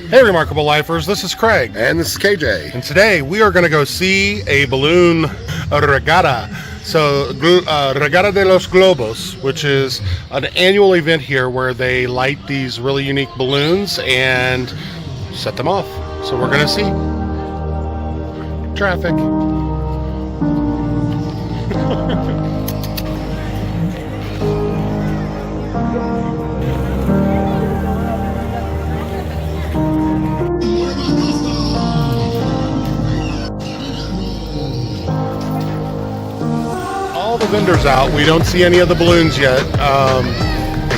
Hey Remarkable Lifers, this is Craig. And this is KJ. And today we are going to go see a balloon regatta. So, Regata de Globos, which is an annual event here where they light these really unique balloons and set them off. So we're going to see. Traffic. All the vendors out. We don't see any of the balloons yet.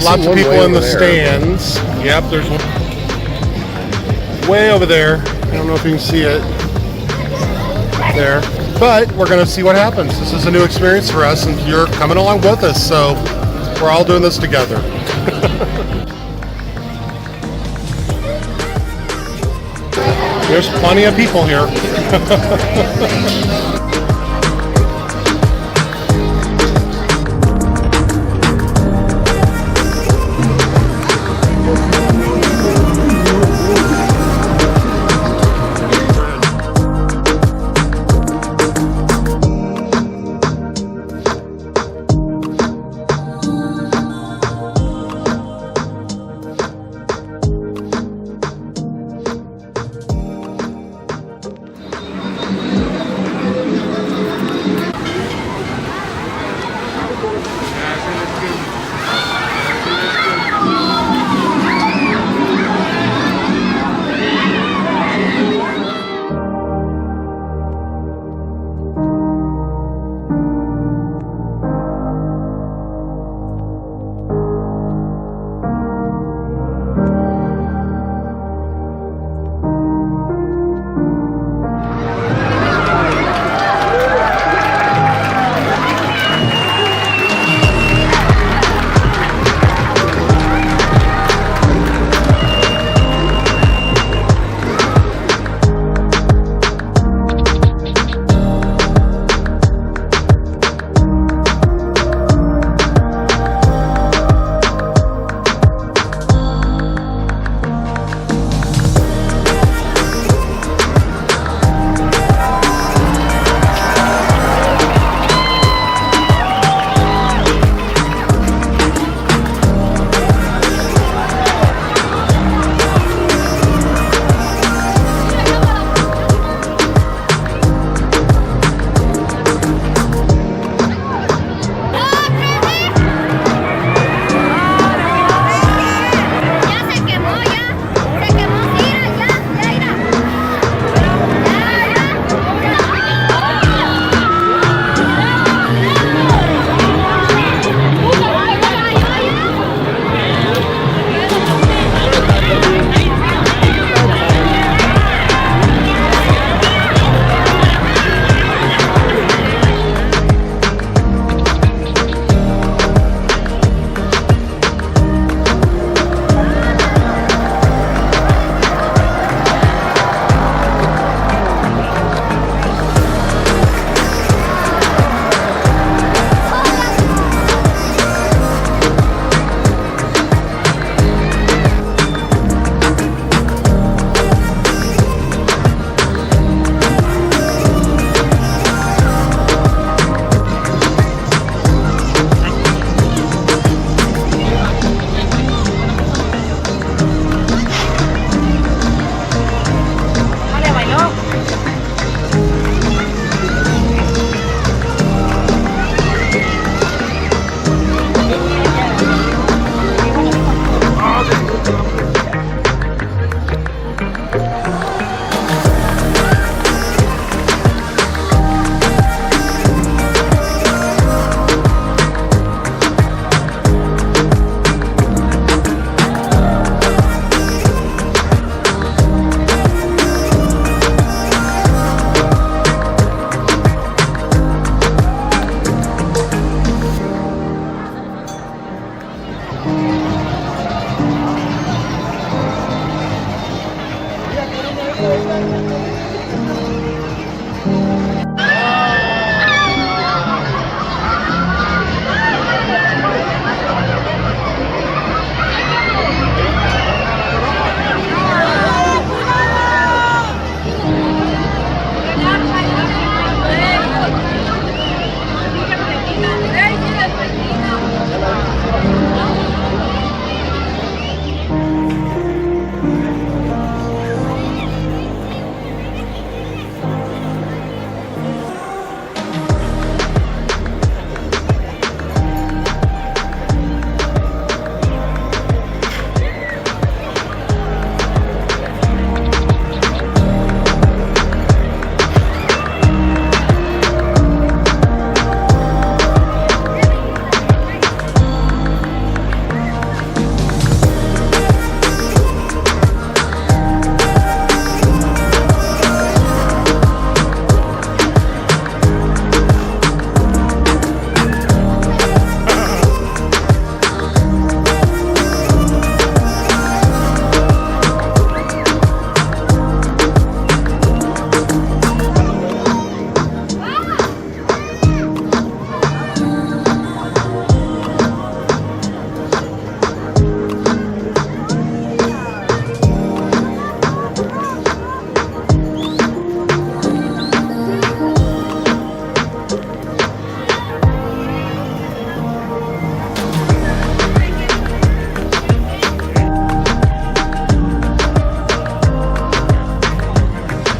Lots of people in the stands. Yep, there's one way over there. I don't know if you can see it there, but we're going to see what happens. This is a new experience for us, and you're coming along with us, so we're all doing this together. There's plenty of people here.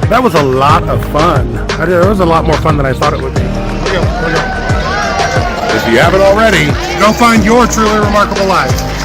That was a lot of fun. It was a lot more fun than I thought it would be. Here we go. If you haven't already, go find your truly remarkable life.